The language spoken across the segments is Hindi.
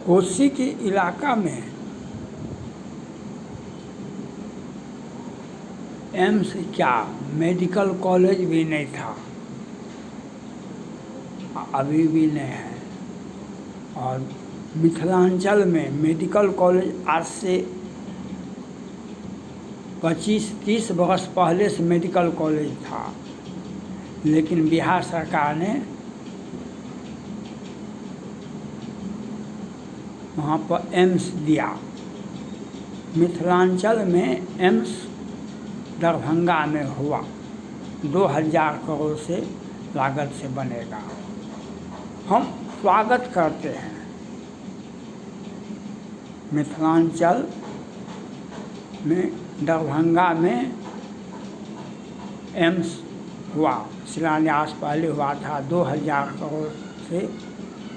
कोसी के इलाका में एम्स क्या मेडिकल कॉलेज भी नहीं था, अभी भी नहीं है। और मिथिलांचल में मेडिकल कॉलेज आज से 25-30 वर्ष पहले से मेडिकल कॉलेज था, लेकिन बिहार सरकार ने वहाँ पर एम्स दिया। मिथिलांचल में एम्स दरभंगा में हुआ, 2000 करोड़ से लागत से बनेगा। हम स्वागत करते हैं। मिथिलांचल में दरभंगा में एम्स हुआ, शिलान्यास पहले हुआ था 2000 करोड़ से,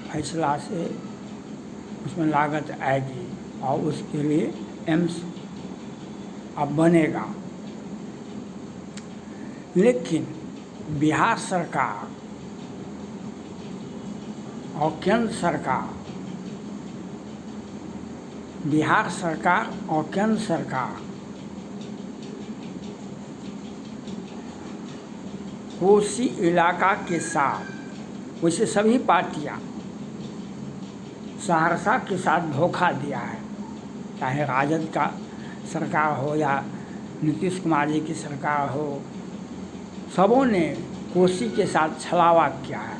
फैसला से उसमें लागत आएगी और उसके लिए एम्स अब बनेगा। लेकिन बिहार सरकार और केंद्र सरकार, बिहार सरकार और केंद्र सरकार कोसी इलाका के साथ, वैसे सभी पार्टियां सहरसा के साथ धोखा दिया है, चाहे राजद का सरकार हो या नीतीश कुमार जी की सरकार हो, सबों ने कोसी के साथ छलावा किया है,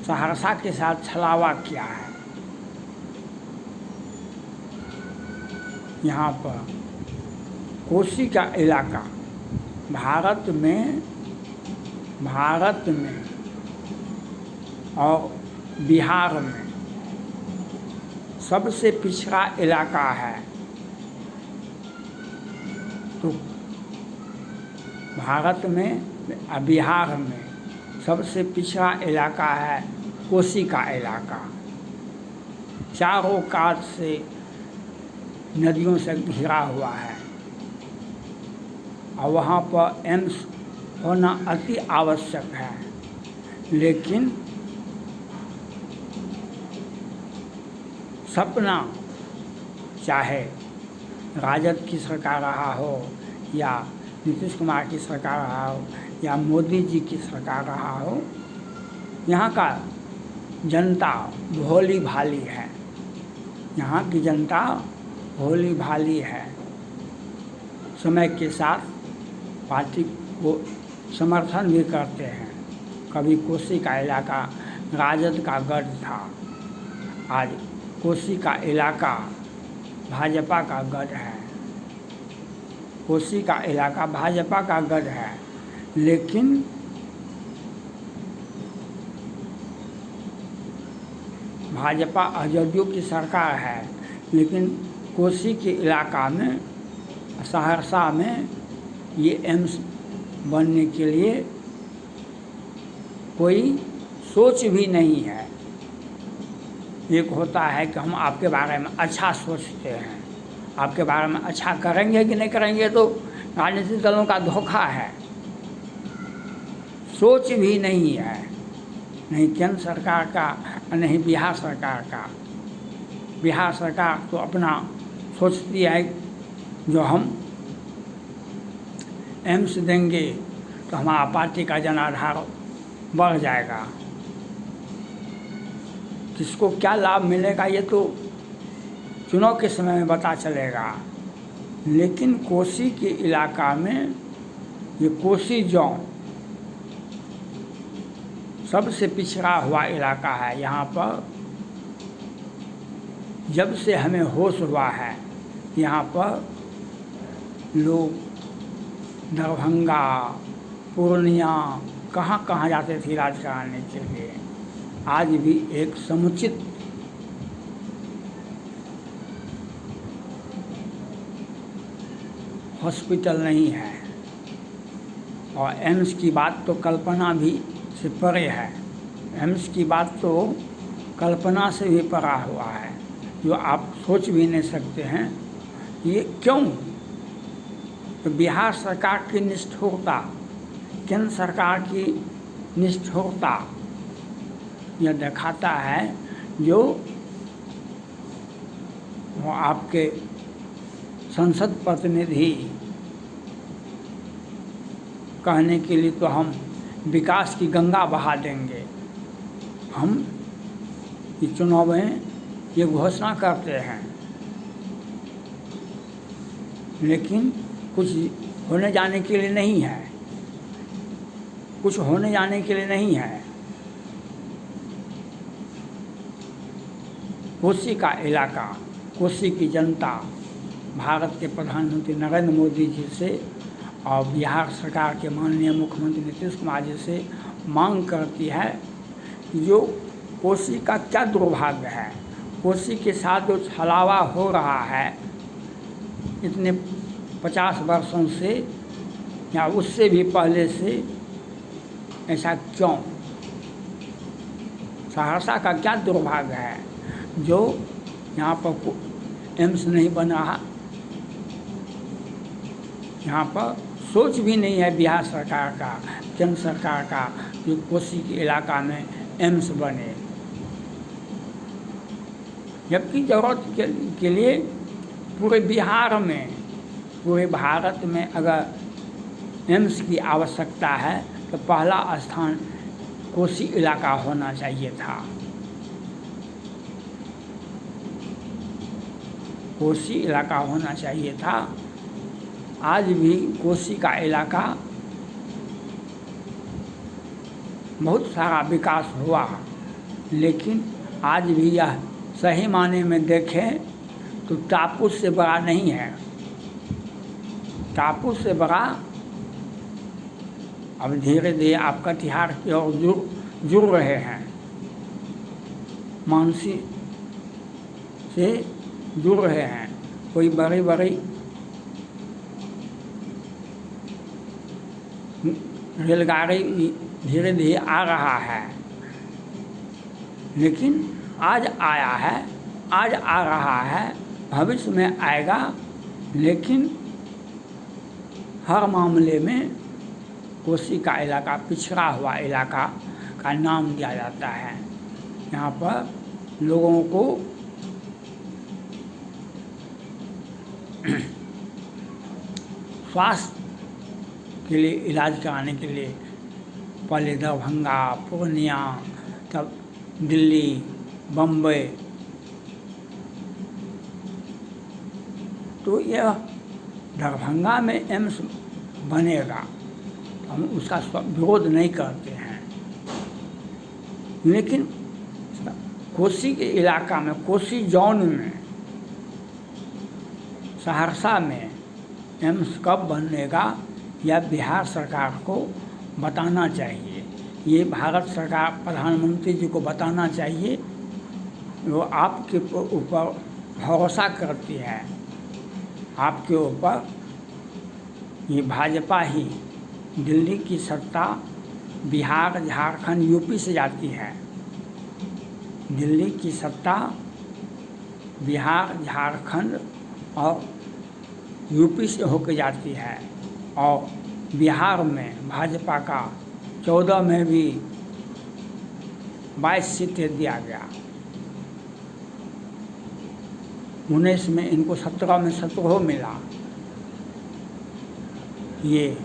सहरसा के साथ छलावा किया है। यहाँ पर कोसी का इलाका भारत में और बिहार में सबसे पिछड़ा इलाका है। तो भारत में और बिहार में सबसे पिछड़ा इलाका है कोसी का इलाका। चारों कात से नदियों से घिरा हुआ है और वहाँ पर एम्स होना अति आवश्यक है। लेकिन सपना, चाहे राजद की सरकार रहा हो या नीतीश कुमार की सरकार रहा हो या मोदी जी की सरकार रहा हो, यहाँ का जनता भोली भाली है। यहाँ की जनता भोली भाली है। समय के साथ पार्टी को समर्थन भी करते हैं। कभी कोसी का इलाका राजद का गढ़ था, आज कोसी का इलाका भाजपा का गढ़ है। कोसी का इलाका भाजपा का गढ़ है, लेकिन भाजपा जदयू की सरकार है, लेकिन कोसी के इलाका में, सहरसा में ये एम्स बनने के लिए कोई सोच भी नहीं है। एक होता है कि हम आपके बारे में अच्छा सोचते हैं, आपके बारे में अच्छा करेंगे कि नहीं करेंगे, तो राजनीतिक दलों का धोखा है। सोच भी नहीं है, नहीं केंद्र सरकार का, नहीं बिहार सरकार का। बिहार सरकार तो अपना सोचती है जो हम एम्स देंगे तो हमारा पार्टी का जनाधार बढ़ जाएगा। किसको क्या लाभ मिलेगा ये तो चुनाव के समय में पता चलेगा। लेकिन कोसी के इलाका में, ये कोसी जोन सबसे पिछड़ा हुआ इलाका है। यहाँ पर जब से हमें होश हुआ है, यहाँ पर लोग दरभंगा, पूर्णिया, कहाँ कहाँ जाते थे इलाज कराने के लिए। आज भी एक समुचित हॉस्पिटल नहीं है और एम्स की बात तो कल्पना भी से परे है। एम्स की बात तो कल्पना से भी परा हुआ है, जो आप सोच भी नहीं सकते हैं। ये क्यों? तो बिहार सरकार की निष्ठुरता, केंद्र सरकार की निष्ठुरता यह दिखाता है, जो वो आपके संसद प्रतिनिधि कहने के लिए तो हम विकास की गंगा बहा देंगे, हम ये चुनाव में ये घोषणा करते हैं, लेकिन कुछ होने जाने के लिए नहीं है, कुछ होने जाने के लिए नहीं है। कोसी का इलाका, कोसी की जनता भारत के प्रधानमंत्री नरेंद्र मोदी जी से और बिहार सरकार के माननीय मुख्यमंत्री नीतीश कुमार जी से मांग करती है कि जो कोसी का क्या दुर्भाग्य है, कोसी के साथ जो छलावा हो रहा है इतने 50 वर्षों से या उससे भी पहले से, ऐसा क्यों? सहरसा का क्या दुर्भाग्य है जो यहाँ पर एम्स नहीं बना, यहाँ पर सोच भी नहीं है बिहार सरकार का, केंद्र सरकार का कि कोसी के इलाका में एम्स बने, जबकि ज़रूरत के लिए पूरे बिहार में, पूरे भारत में अगर एम्स की आवश्यकता है तो पहला स्थान कोसी इलाका होना चाहिए था। कोसी इलाका होना चाहिए था। आज भी कोसी का इलाका बहुत सारा विकास हुआ, लेकिन आज भी यह सही माने में देखें तो टापू से बड़ा नहीं है। टापू से बड़ा अब धीरे धीरे आप कटिहार की ओर जुड़ रहे हैं, मानसी से जुड़ रहे हैं, कोई बड़ी बड़ी रेलगाड़ी धीरे धीरे आ रहा है, लेकिन आज आया है, आज आ रहा है, भविष्य में आएगा, लेकिन हर मामले में कोसी का इलाका पिछड़ा हुआ इलाका का नाम दिया जाता है। यहाँ पर लोगों को स्वास्थ्य के लिए, इलाज कराने के लिए पहले दरभंगा, पूर्णिया, तब दिल्ली, बम्बई, तो यह दरभंगा में एम्स बनेगा, हम उसका विरोध नहीं करते हैं, लेकिन कोसी के इलाका में, कोसी जोन में, सहरसा में एम्स कब बनेगा यह बिहार सरकार को बताना चाहिए। ये भारत सरकार प्रधानमंत्री जी को बताना चाहिए। वो आपके ऊपर भरोसा करती है, आपके ऊपर ये भाजपा ही, दिल्ली की सत्ता बिहार, झारखंड, यूपी से जाती है। दिल्ली की सत्ता बिहार, झारखंड और यूपी से होकर जाती है, और बिहार में भाजपा का 14 में भी 22 सीटें दिया गया, 19 में इनको 17 में 17 मिला। ये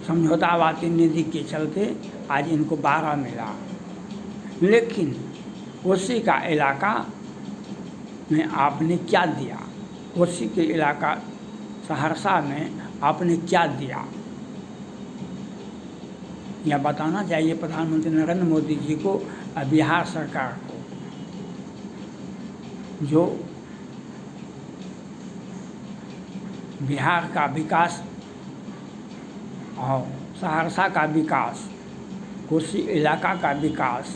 समझौतावादी नीति के चलते आज इनको 12 मिला, लेकिन कोसी का इलाका में आपने क्या दिया? कोसी के इलाका सहरसा में आपने क्या दिया? यह बताना चाहिए प्रधानमंत्री नरेंद्र मोदी जी को और बिहार सरकार को, जो बिहार का विकास और सहरसा का विकास, कोसी इलाका का विकास,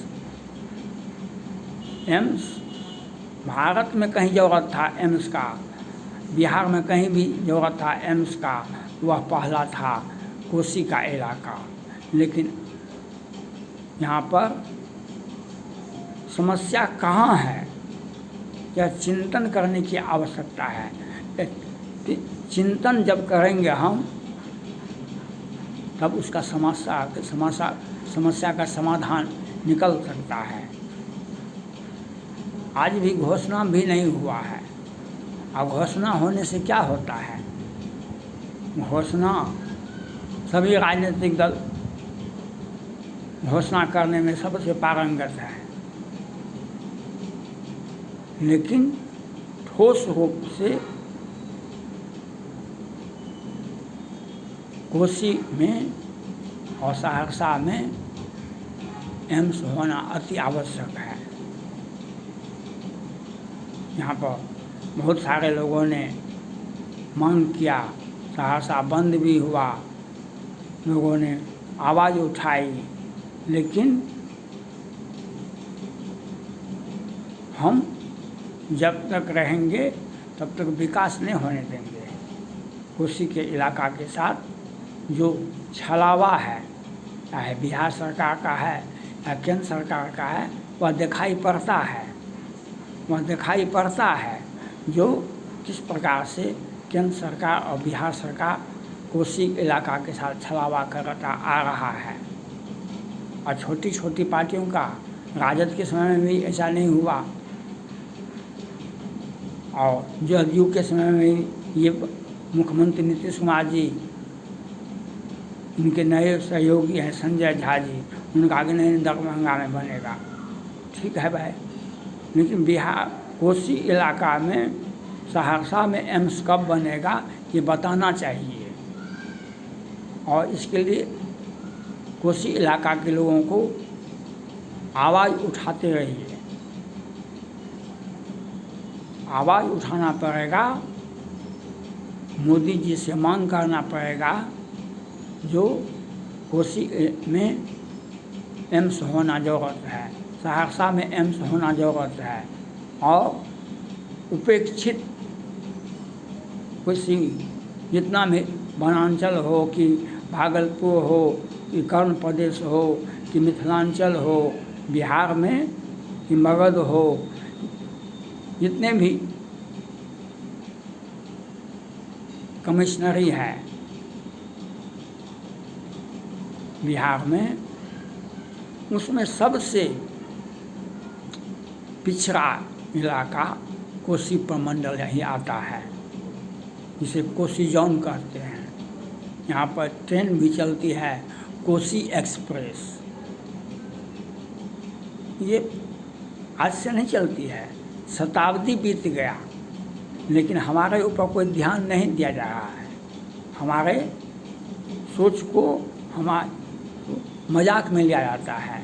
एम्स भारत में कहीं ज़रूरत था एम्स का, बिहार में कहीं भी ज़रूरत था एम्स का, वह पहला था कोसी का इलाका। लेकिन यहाँ पर समस्या कहाँ है, यह चिंतन करने की आवश्यकता है। चिंतन जब करेंगे हम, तब उसका समस्या का समाधान निकल सकता है। आज भी घोषणा भी नहीं हुआ है, और घोषणा होने से क्या होता है? घोषणा सभी राजनीतिक दल घोषणा करने में सबसे पारंगत है, लेकिन ठोस रूप से कोसी में और सहरसा में एम्स होना अति आवश्यक है। यहाँ पर बहुत सारे लोगों ने मांग किया, सहरसा बंद भी हुआ, लोगों ने आवाज़ उठाई, लेकिन हम जब तक रहेंगे तब तक विकास नहीं होने देंगे। कोसी के इलाका के साथ जो छलावा है, चाहे बिहार सरकार का है या केंद्र सरकार का है, वह दिखाई पड़ता है। वह दिखाई पड़ता है जो किस प्रकार से केंद्र सरकार और बिहार सरकार कोसी इलाका के साथ छलावा करता आ रहा है। और छोटी छोटी पार्टियों का, राजद के समय में भी ऐसा नहीं हुआ, और जदयू के समय में ये मुख्यमंत्री नीतीश कुमार जी, इनके नए सहयोगी हैं संजय झा जी, उनका आगे नहीं दरभंगा में बनेगा, ठीक है भाई, लेकिन बिहार कोसी इलाका में सहरसा में एम्स कब बनेगा ये बताना चाहिए। और इसके लिए कोसी इलाका के लोगों को आवाज़ उठाते रहिए, आवाज़ उठाना पड़ेगा, मोदी जी से मांग करना पड़ेगा जो कोसी में एम्स होना ज़रूरत है, सहरसा में एम्स होना ज़रूरत है। और उपेक्षित कोसी जितना भी वनांचल हो, कि भागलपुर हो, कि कर्ण प्रदेश हो, कि मिथिलांचल हो, बिहार में कि मगध हो, जितने भी कमिश्नरी है बिहार में, उसमें सबसे पिछड़ा इलाका कोसी प्रमंडल यही आता है, जिसे कोसी जोन कहते हैं। यहाँ पर ट्रेन भी चलती है, कोसी एक्सप्रेस। ये आज से नहीं चलती है, शताब्दी बीत गया, लेकिन हमारे ऊपर कोई ध्यान नहीं दिया जा रहा है। हमारे सोच को मजाक में लिया जाता है।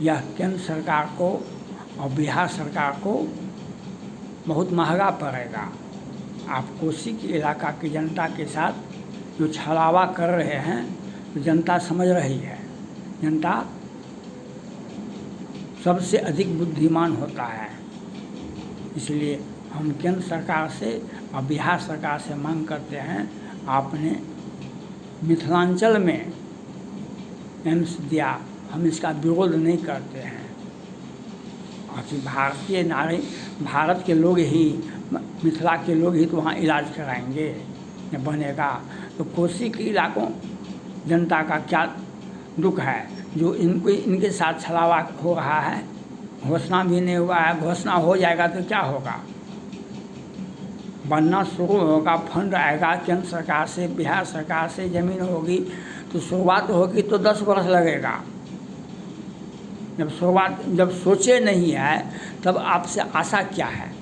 यह केंद्र सरकार को और बिहार सरकार को बहुत महंगा पड़ेगा। आप कोसी के इलाका की जनता के साथ जो छलावा कर रहे हैं, तो जनता समझ रही है। जनता सबसे अधिक बुद्धिमान होता है, इसलिए हम केंद्र सरकार से और बिहार सरकार से मांग करते हैं, आपने मिथिलांचल में एम्स दिया, हम इसका विरोध नहीं करते हैं। और भारतीय नारी, भारत के लोग ही, मिथिला के लोग ही तो वहाँ इलाज कराएंगे, जब बनेगा। तो कोसी के इलाकों जनता का क्या दुख है जो इनके साथ छलावा हो रहा है। घोषणा भी नहीं हुआ है, घोषणा हो जाएगा तो क्या होगा, बनना शुरू होगा, फंड आएगा केंद्र सरकार से, बिहार सरकार से, ज़मीन होगी तो शुरुआत होगी तो 10 वर्ष लगेगा। जब सोचे नहीं है तब आपसे आशा क्या है।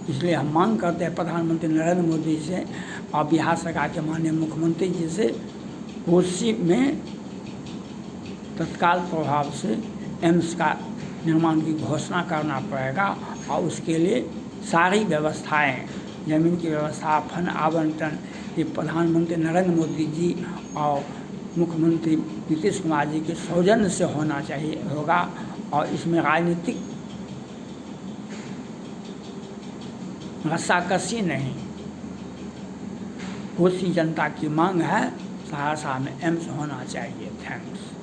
इसलिए हम मांग करते हैं प्रधानमंत्री नरेंद्र मोदी से और बिहार सरकार के माननीय मुख्यमंत्री जी से, कोसी में तत्काल प्रभाव से एम्स का निर्माण की घोषणा करना पड़ेगा। और उसके लिए सारी व्यवस्थाएं, ज़मीन की व्यवस्था, फंड आवंटन, ये प्रधानमंत्री नरेंद्र मोदी जी और मुख्यमंत्री नीतीश कुमार जी के सौजन्य से होना चाहिए होगा। और इसमें राजनीतिक रस्साकसी नहीं। कोसी जनता की मांग है, सहरसा में एम्स होना चाहिए। थैंक्स।